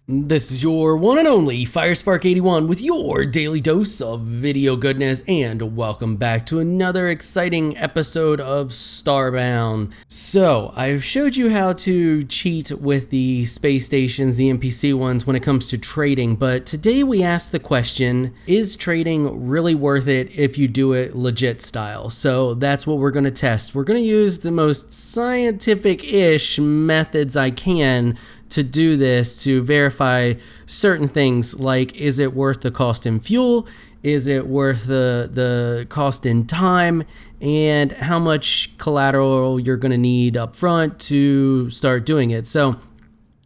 This is your one and only FireSpark81 with your daily dose of video goodness, and welcome back to another exciting episode of Starbound. So, I've showed you how to cheat with the space stations, the NPC ones, when it comes to trading, but today we ask the question, is trading really worth it if you do it legit style? So that's what we're going to test. We're going to use the most scientific-ish methods I can to do this, to verify certain things like, is it worth the cost in fuel? Is it worth the cost in time? And how much collateral you're going to need up front to start doing it. So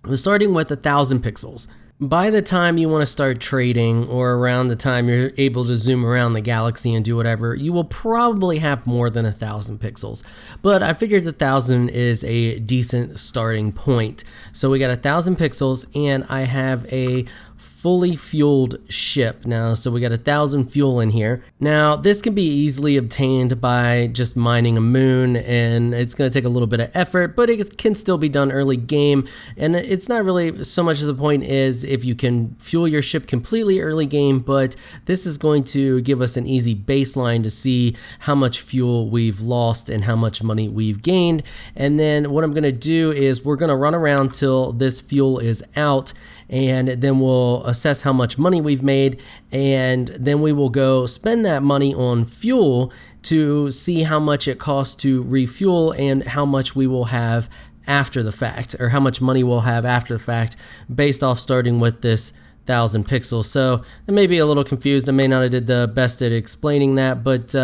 I'm starting with 1,000 pixels. By the time you want to start trading, or around the time you're able to zoom around the galaxy and do whatever, you will probably have more than 1,000 pixels. But I figured 1,000 is a decent starting point. So we got 1,000 pixels, and I have a fully fueled ship now, so we got 1,000 fuel in here. Now this can be easily obtained by just mining a moon, and it's going to take a little bit of effort, but it can still be done early game, and it's not really so much as the point is if you can fuel your ship completely early game, but this is going to give us an easy baseline to see how much fuel we've lost and how much money we've gained. And then what I'm going to do is we're going to run around till this fuel is out, and then we'll assess how much money we've made, and then we will go spend that money on fuel to see how much it costs to refuel and how much we will have after the fact, or how much money we'll have after the fact, based off starting with this 1,000 pixels. So I may be a little confused. I may not have did the best at explaining that, but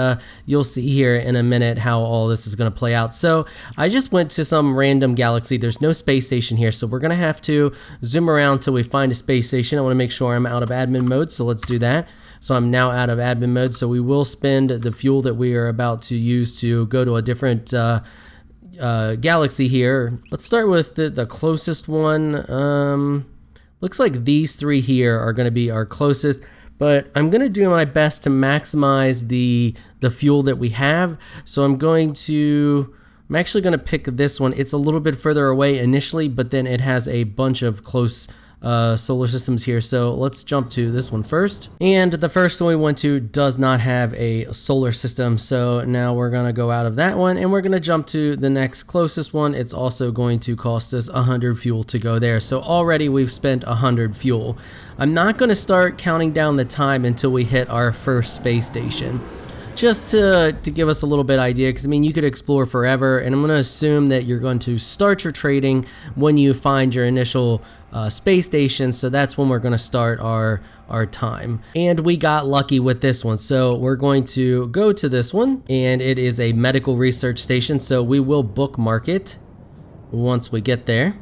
you'll see here in a minute how all this is going to play out. So I just went to some random galaxy. There's no space station here, so we're going to have to zoom around till we find a space station. I want to make sure I'm out of admin mode, so let's do that. So I'm now out of admin mode, so we will spend the fuel that we are about to use to go to a different galaxy here. Let's start with the closest one. Looks like these three here are going to be our closest, but I'm going to do my best to maximize the fuel that we have. So I'm actually going to pick this one. It's a little bit further away initially, but then it has a bunch of close solar systems here. So let's jump to this one first. And the first one we went to does not have a solar system. So now we're going to go out of that one, and we're going to jump to the next closest one. It's also going to cost us 100 fuel to go there. So already we've spent 100 fuel. I'm not going to start counting down the time until we hit our first space station, just to give us a little bit idea, because I mean, you could explore forever, and I'm going to assume that you're going to start your trading when you find your initial space station. So that's when we're going to start our time. And we got lucky with this one, so we're going to go to this one, and it is a medical research station, so we will bookmark it once we get there.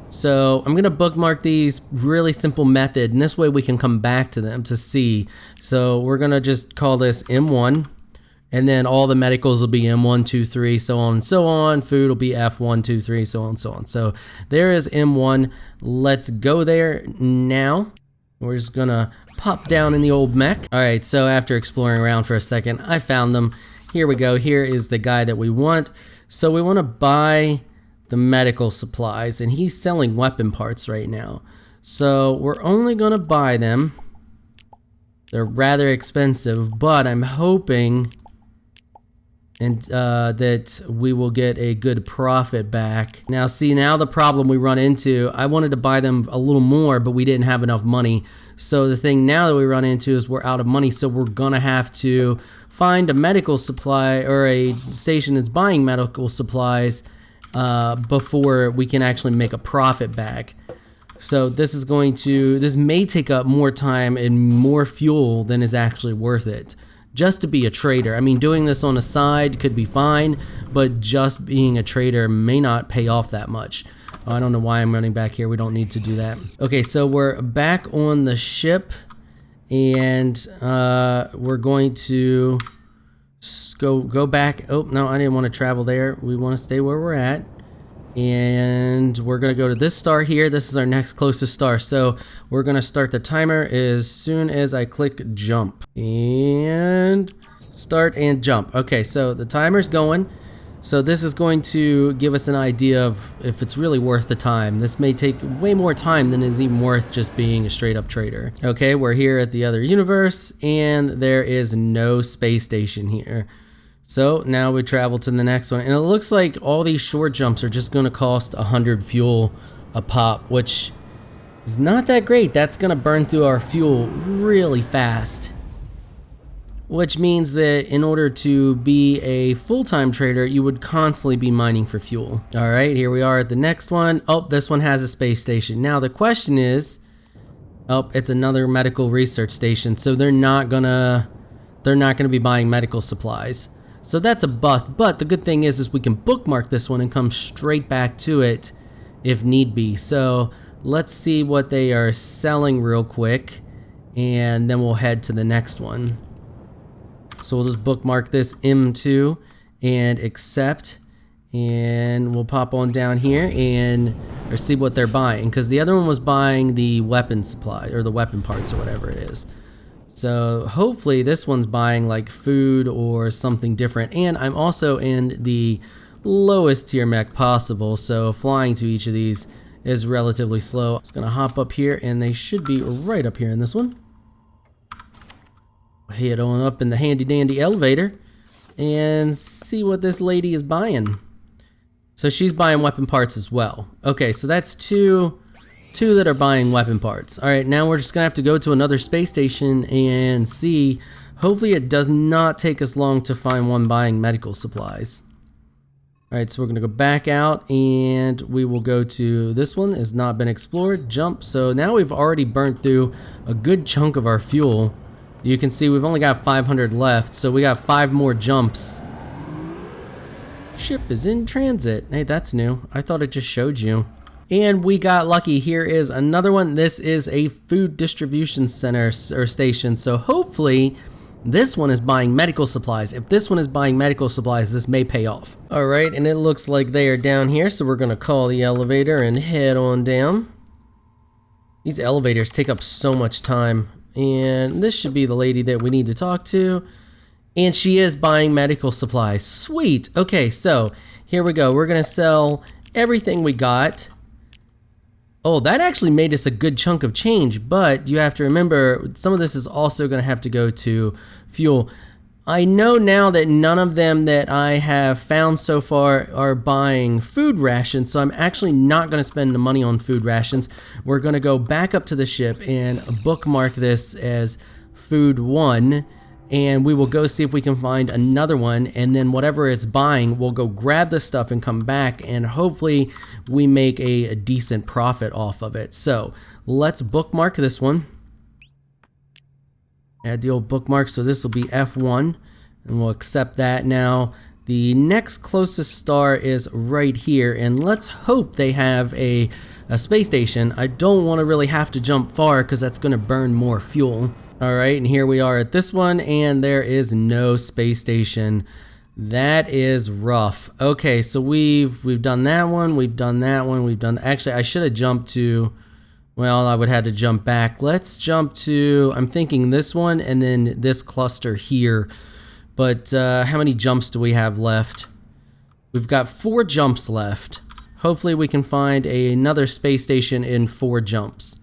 So I'm going to bookmark these, really simple method, and this way we can come back to them to see. So we're going to just call this M1, and then all the medicals will be M1, 2, 3, so on and so on. Food will be F1, 2, 3, so on and so on. So there is M1. Let's go there now. We're just going to pop down in the old mech. All right, so after exploring around for a second, I found them. Here we go. Here is the guy that we want. So we want to buy the medical supplies, and he's selling weapon parts right now, so we're only gonna buy them. They're rather expensive, but I'm hoping that we will get a good profit back. Now see, now the problem we run into, I wanted to buy them a little more, but we didn't have enough money. So the thing now that we run into is we're out of money, so we're gonna have to find a medical supply, or a station that's buying medical supplies, before we can actually make a profit back. So this may take up more time and more fuel than is actually worth it, just to be a trader. I mean, doing this on the side could be fine, but just being a trader may not pay off that much. I don't know why I'm running back here. We don't need to do that. Okay, so we're back on the ship, and we're going to go back. Oh no, I didn't want to travel there. We want to stay where we're at, and we're gonna go to this star here. This is our next closest star, so we're gonna start the timer as soon as I click jump, and start and jump. Okay, so the timer's going. So this is going to give us an idea of if it's really worth the time. This may take way more time than is even worth just being a straight up trader. Okay, we're here at the other universe and there is no space station here. So now we travel to the next one, and it looks like all these short jumps are just going to cost 100 fuel a pop, which is not that great. That's going to burn through our fuel really fast, which means that in order to be a full-time trader, you would constantly be mining for fuel. All right, here we are at the next one. Oh, this one has a space station. Now the question is, oh, it's another medical research station, so they're not gonna be buying medical supplies. So that's a bust, but the good thing is we can bookmark this one and come straight back to it if need be. So let's see what they are selling real quick, and then we'll head to the next one. So we'll just bookmark this M2 and accept, and we'll pop on down here and or see what they're buying, because the other one was buying the weapon supply or the weapon parts or whatever it is. So hopefully this one's buying like food or something different. And I'm also in the lowest tier mech possible, so flying to each of these is relatively slow. I'm just gonna hop up here, and they should be right up here in this one. Head on up in the handy dandy elevator and see what this lady is buying. So she's buying weapon parts as well. Okay, so that's two that are buying weapon parts. All right, now we're just gonna have to go to another space station and see. Hopefully it does not take us long to find one buying medical supplies. All right, so we're gonna go back out, and we will go to this one. Has not been explored. Jump. So now we've already burnt through a good chunk of our fuel. You can see we've only got 500 left, so we got 5 more jumps. Ship is in transit. Hey, that's new. I thought it just showed you. And we got lucky. Here is another one. This is a food distribution center or station. So hopefully this one is buying medical supplies. If this one is buying medical supplies, this may pay off. All right, and it looks like they are down here. So we're gonna call the elevator and head on down. These elevators take up so much time. And this should be the lady that we need to talk to. And she is buying medical supplies. Sweet. Okay, so here we go. We're gonna sell everything we got. Oh, that actually made us a good chunk of change, but you have to remember some of this is also going to have to go to fuel. I know now that none of them that I have found so far are buying food rations, so I'm actually not going to spend the money on food rations. We're going to go back up to the ship and bookmark this as food 1, and we will go see if we can find another one, and then whatever it's buying, we'll go grab the stuff and come back, and hopefully we make a decent profit off of it. So let's bookmark this one. Add the old bookmark, so this will be F1, and we'll accept that. Now the next closest star is right here, and let's hope they have a space station. I don't want to really have to jump far because that's going to burn more fuel. All right, and here we are at this one, and there is no space station. That is rough. Okay, so we've done that one, we've done that one, we've done. Actually, I should have jumped to. Well, I would have to jump back. Let's jump to. I'm thinking this one, and then this cluster here. But how many jumps do we have left? We've got 4 jumps left. Hopefully, we can find another space station in 4 jumps.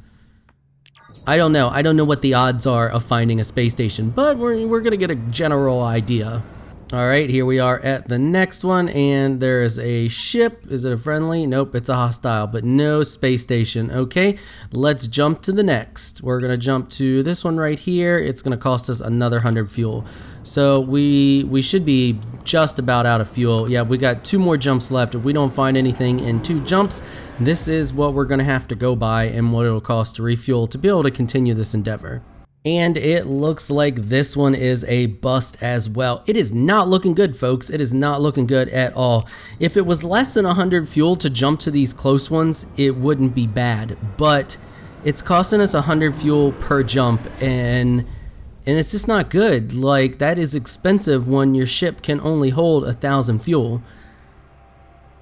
I don't know. I don't know what the odds are of finding a space station, but we're gonna get a general idea. All right, here we are at the next one, and there is a ship. Is it a friendly? Nope, it's a hostile, but no space station. Okay, let's jump to the next. We're gonna jump to this one right here. It's gonna cost us another 100 fuel. So we should be just about out of fuel. Yeah, we got 2 more jumps left. If we don't find anything in 2 jumps, this is what we're gonna have to go by and what it'll cost to refuel to be able to continue this endeavor. And it looks like this one is a bust as well. It is not looking good, folks. It is not looking good at all. If it was less than 100 fuel to jump to these close ones, it wouldn't be bad. But it's costing us 100 fuel per jump, and it's just not good. Like, that is expensive when your ship can only hold 1,000 fuel.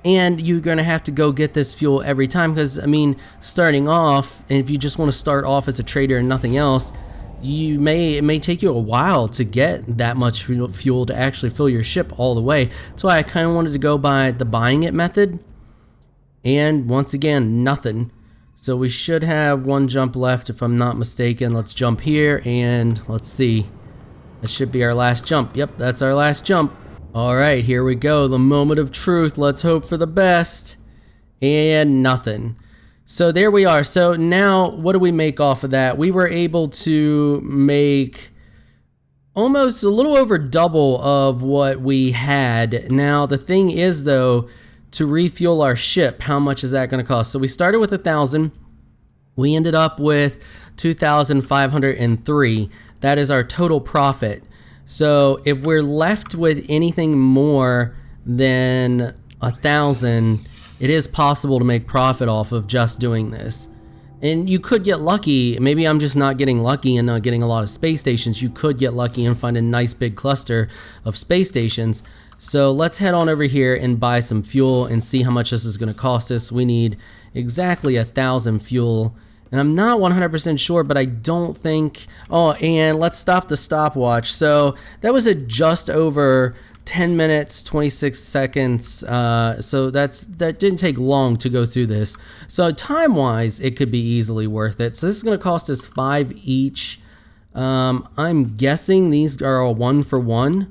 And you're gonna have to go get this fuel every time, because I mean, starting off, and if you just want to start off as a trader and nothing else, it may take you a while to get that much fuel to actually fill your ship all the way. That's why I kind of wanted to go by the buying it method. And once again, nothing. So we should have one jump left if I'm not mistaken. Let's jump here and let's see. That should be our last jump. Yep, that's our last jump. All right, here we go. The moment of truth. Let's hope for the best. And nothing. So there we are. So now what do we make off of that? We were able to make almost a little over double of what we had. Now the thing is though, to refuel our ship, how much is that going to cost? So we started with 1,000. We ended up with 2,503. That is our total profit. So if we're left with anything more than 1,000, it is possible to make profit off of just doing this. And you could get lucky. Maybe I'm just not getting lucky and not getting a lot of space stations. You could get lucky and find a nice big cluster of space stations. So let's head on over here and buy some fuel and see how much this is going to cost us. We need exactly 1,000 fuel. And I'm not 100% sure, but I don't think... Oh, and let's stop the stopwatch. So that was at just over 10 minutes, 26 seconds. So that didn't take long to go through this. So time-wise, it could be easily worth it. So this is going to cost us 5 each. I'm guessing these are a 1-for-1.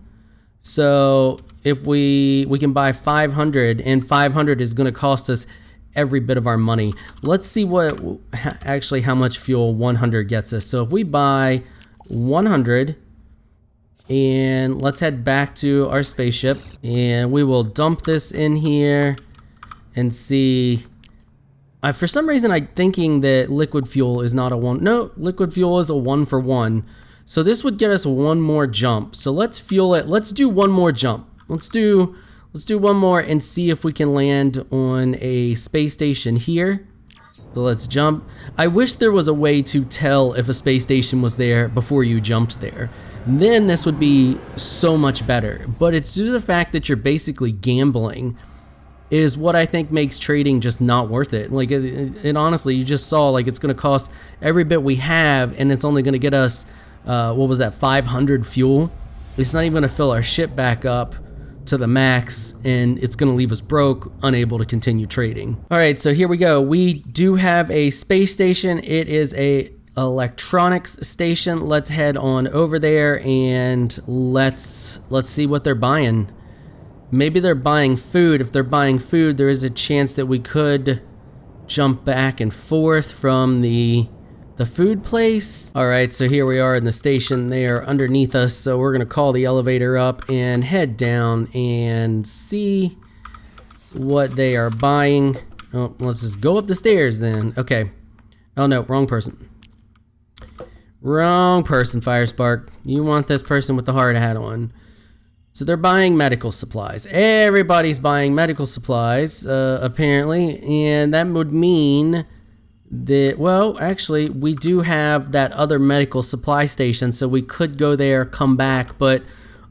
So if we can buy 500, and 500 is going to cost us every bit of our money. Let's see what actually how much fuel 100 gets us. So if we buy 100, and let's head back to our spaceship, and we will dump this in here and see. For some reason I'm thinking that liquid fuel is not a one. No, liquid fuel is a 1-for-1. So this would get us one more jump. So let's fuel it. Let's do one more jump. Let's do one more and see if we can land on a space station here. So let's jump. I wish there was a way to tell if a space station was there before you jumped there. Then this would be so much better. But it's due to the fact that you're basically gambling is what I think makes trading just not worth it. Like, it honestly, you just saw, like, it's going to cost every bit we have, and it's only going to get us, what was that, 500 fuel? It's not even going to fill our ship back up to the max, and it's going to leave us broke, unable to continue trading. All right, so here we go. We do have a space station. It is a electronics station. Let's head on over there and let's see what they're buying. Maybe they're buying food. If they're buying food, there is a chance that we could jump back and forth from the food place. All right, so here we are in the station. They are underneath us, so we're gonna call the elevator up and head down and see what they are buying. Oh, let's just go up the stairs then. Okay. Oh no, wrong person. Wrong person, Firespark. You want this person with the hard hat on. So they're buying medical supplies. Everybody's buying medical supplies, apparently, and that would mean that, well, actually, we do have that other medical supply station, so we could go there, come back, but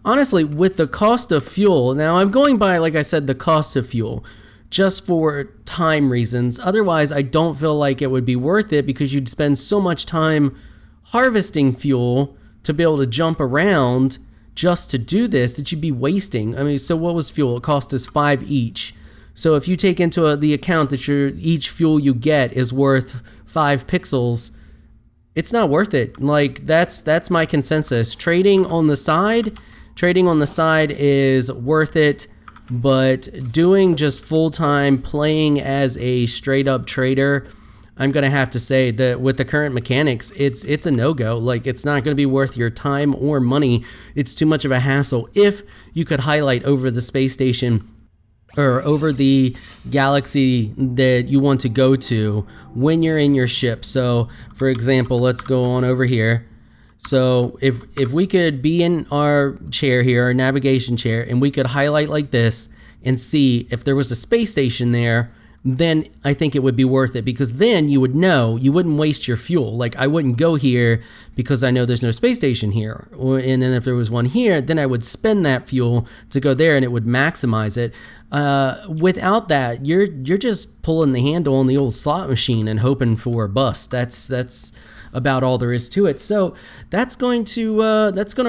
honestly, with the cost of fuel, now I'm going by, like I said, the cost of fuel, just for time reasons. Otherwise, I don't feel like it would be worth it because you'd spend so much time harvesting fuel to be able to jump around just to do this that you'd be wasting. I mean, so what was fuel? It cost us 5 each. So if you take into the account that each fuel you get is worth 5 pixels, it's not worth it. Like, that's my consensus. Trading on the side is worth it, but doing just full-time playing as a straight-up trader, I'm gonna have to say that with the current mechanics, it's a no-go. Like, it's not gonna be worth your time or money. It's too much of a hassle. If you could highlight over the space station or over the galaxy that you want to go to when you're in your ship. So, for example, let's go on over here. So if we could be in our chair here, our navigation chair, and we could highlight like this and see if there was a space station there, then I think it would be worth it, because then you would know, you wouldn't waste your fuel. Like, I wouldn't go here because I know there's no space station here. And then if there was one here, then I would spend that fuel to go there and it would maximize it. Without that, you're just pulling the handle on the old slot machine and hoping for a bust. That's about all there is to it. So that's going to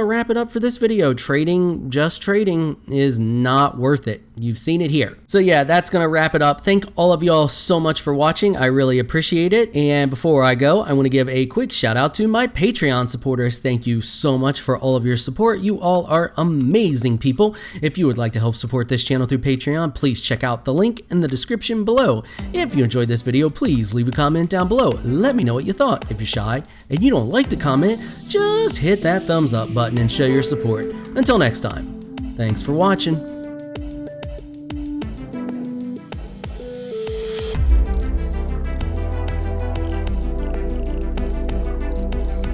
wrap it up for this video. Just trading is not worth it. You've seen it here. So yeah, that's gonna wrap it up. Thank all of y'all so much for watching. I really appreciate it. And before I go, I want to give a quick shout out to my Patreon supporters. Thank you so much for all of your support. You all are amazing people. If you would like to help support this channel through Patreon, please check out the link in the description below. If you enjoyed this video, please leave a comment down below. Let me know what you thought. If you're shy and you don't like to comment, just hit that thumbs up button and show your support. Until next time, thanks for watching.